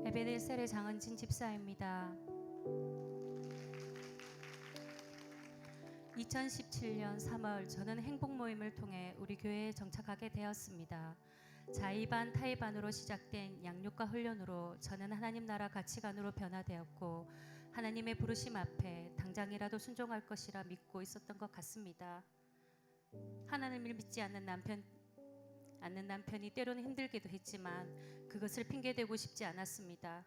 에베네셀의 장은진 집사입니다. 2017년 3월 저는 행복 모임을 통해 우리 교회에 정착하게 되었습니다. 자의반 타의반으로 시작된 양육과 훈련으로 저는 하나님 나라 가치관으로 변화되었고 하나님의 부르심 앞에 당장이라도 순종할 것이라 믿고 있었던 것 같습니다. 하나님을 믿지 않는 남편이 때로는 힘들기도 했지만 그것을 핑계대고 싶지 않았습니다.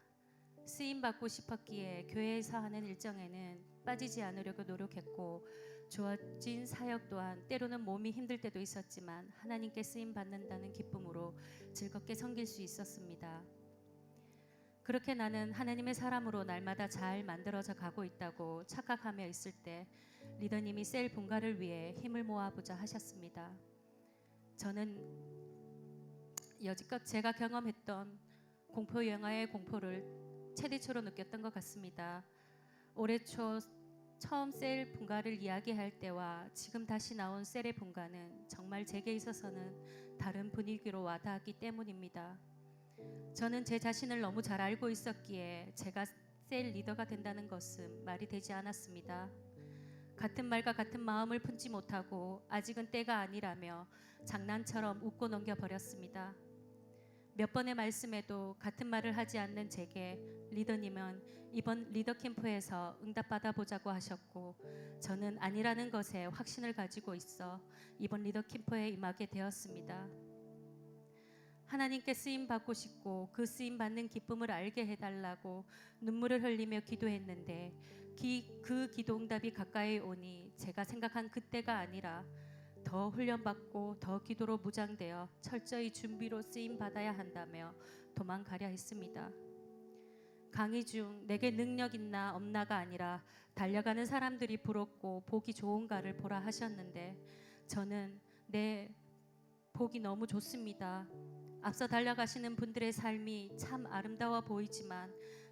쓰임받고 싶었기에 교회에서 하는 일정에는 빠지지 않으려고 노력했고 주어진 사역 또한 때로는 몸이 힘들 때도 있었지만 하나님께 쓰임받는다는 기쁨으로 즐겁게 섬길 수 있었습니다. 그렇게 나는 하나님의 사람으로 날마다 잘 만들어져 가고 있다고 착각하며 있을 때 리더님이 셀 분가를 위해 힘을 모아보자 하셨습니다. 저는 여지껏 제가 경험했던 공포 영화의 공포를 최대치로 느꼈던 것 같습니다. 올해 초 처음 셀 분가를 이야기할 때와 지금 다시 나온 셀의 분가는 정말 제게 있어서는 다른 분위기로 와닿았기 때문입니다. 저는 제 자신을 너무 잘 알고 있었기에 제가 셀 리더가 된다는 것은 말이 되지 않았습니다. 같은 말과 같은 마음을 품지 못하고 아직은 때가 아니라며 장난처럼 웃고 넘겨버렸습니다. 몇 번의 말씀에도 같은 말을 하지 않는 제게 리더님은 이번 리더 캠프에서 응답받아 보자고 하셨고 저는 아니라는 것에 확신을 가지고 있어 이번 리더 캠프에 임하게 되었습니다. 하나님께 쓰임 받고 싶고 그 쓰임 받는 기쁨을 알게 해달라고 눈물을 흘리며 기도했는데 그 기도 응답이 가까이 오니 제가 생각한 그때가 아니라 더 훈련받고 더 기도로 무장되어 철저히 준비로 쓰임 받아야 한다며 도망가려 했습니다. 강의 중 내게 능력 있나 없나가 아니라 달려가는 사람들이 부럽고 보기 좋은가를 보라 하셨는데 저는 내 보기 너무 좋습니다. 앞서 달려가시는 분들의 삶이 참 아름다워 보이지만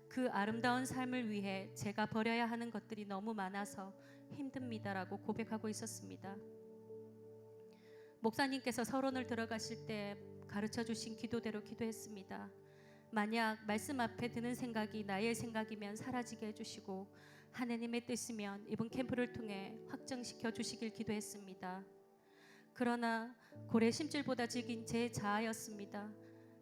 그 아름다운 삶을 위해 제가 버려야 하는 것들이 너무 많아서 힘듭니다라고 고백하고 있었습니다. 목사님께서 서론을 들어가실 때 가르쳐 주신 기도대로 기도했습니다. 만약 말씀 앞에 드는 생각이 나의 생각이면 사라지게 해주시고 하나님의 뜻이면 이번 캠프를 통해 확정시켜 주시길 기도했습니다. 그러나 고래 심줄보다 질긴 제 자아였습니다.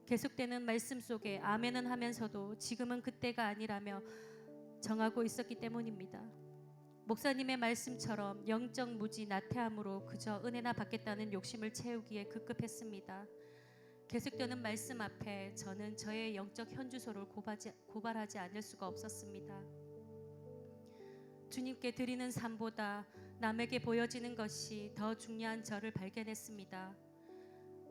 계속되는 말씀 속에 아멘은 하면서도 지금은 그때가 아니라며 정하고 있었기 때문입니다. 목사님의 말씀처럼 영적 무지 나태함으로 그저 은혜나 받겠다는 욕심을 채우기에 급급했습니다. 계속되는 말씀 앞에 저는 저의 영적 현주소를 고발하지 않을 수가 없었습니다. 주님께 드리는 삶보다 남에게 보여지는 것이 더 중요한 저를 발견했습니다.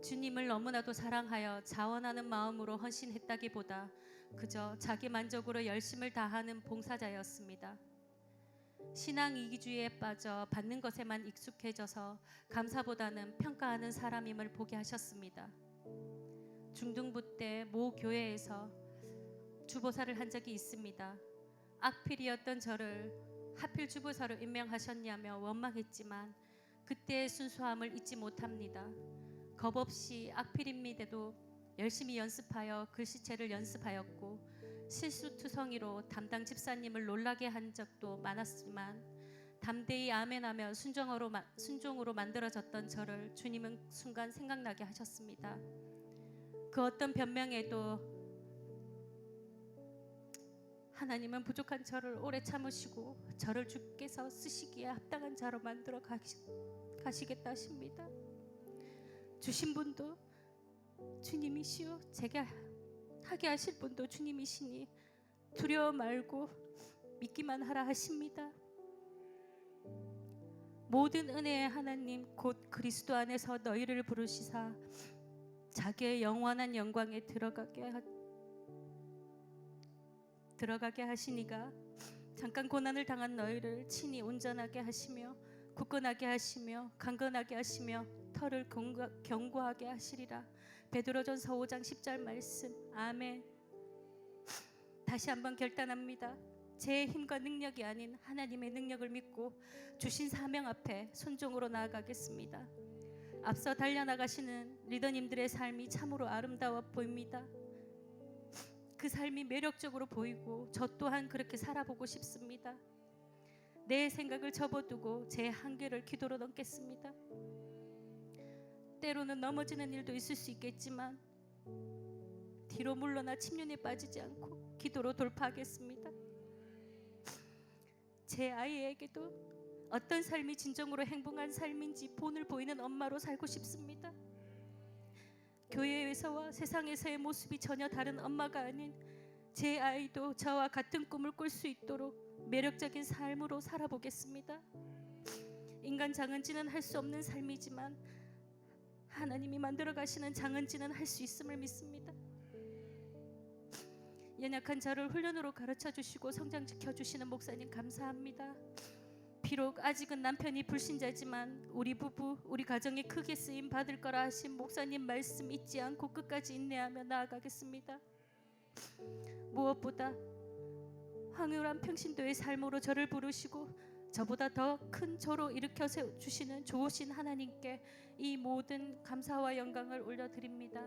주님을 너무나도 사랑하여 자원하는 마음으로 헌신했다기보다 그저 자기 만족으로 열심을 다하는 봉사자였습니다. 신앙 이기주의에 빠져 받는 것에만 익숙해져서 감사보다는 평가하는 사람임을 보게 하셨습니다. 중등부 때 모 교회에서 주보사를 한 적이 있습니다. 악필이었던 저를 하필 주보사로 임명하셨냐며 원망했지만 그때의 순수함을 잊지 못합니다. 겁없이 악필입니다도 열심히 연습하여 글씨체를 연습하였고 실수투성이로 담당 집사님을 놀라게 한 적도 많았지만 담대히 아멘하며 순종으로 만들어졌던 저를 주님은 순간 생각나게 하셨습니다. 그 어떤 변명에도 하나님은 부족한 저를 오래 참으시고 저를 주께서 쓰시기에 합당한 자로 만들어 가시겠다 하십니다. 주신 분도 주님이시오 제게 하게 하실 분도 주님이시니 두려워 말고 믿기만 하라 하십니다. 모든 은혜의 하나님 곧 그리스도 안에서 너희를 부르시사 자기의 영원한 영광에 들어가게 하시니가 잠깐 고난을 당한 너희를 친히 온전하게 하시며 굳건하게 하시며 강건하게 하시며 터를 견고하게 하시리라. 베드로전서 5장 10절 말씀. 아멘. 다시 한번 결단합니다. 제 힘과 능력이 아닌 하나님의 능력을 믿고 주신 사명 앞에 순종으로 나아가겠습니다. 앞서 달려나가시는 리더님들의 삶이 참으로 아름다워 보입니다. 그 삶이 매력적으로 보이고 저 또한 그렇게 살아보고 싶습니다. 내 생각을 접어두고 제 한계를 기도로 넘겠습니다. 때로는 넘어지는 일도 있을 수 있겠지만 뒤로 물러나 침륜에 빠지지 않고 기도로 돌파하겠습니다. 제 아이에게도 어떤 삶이 진정으로 행복한 삶인지 본을 보이는 엄마로 살고 싶습니다. 교회에서와 세상에서의 모습이 전혀 다른 엄마가 아닌 제 아이도 저와 같은 꿈을 꿀 수 있도록 매력적인 삶으로 살아보겠습니다. 인간 장은지는 할 수 없는 삶이지만 하나님이 만들어 가시는 장은지는 할 수 있음을 믿습니다. 연약한 저를 훈련으로 가르쳐 주시고 성장시켜 주시는 목사님 감사합니다. 비록 아직은 남편이 불신자지만 우리 부부, 우리 가정이 크게 쓰임 받을 거라 하신 목사님 말씀 잊지 않고 끝까지 인내하며 나아가겠습니다. 무엇보다 황홀한 평신도의 삶으로 저를 부르시고 저보다 더 큰 저로 일으켜 세워주시는 좋으신 하나님께 이 모든 감사와 영광을 올려드립니다.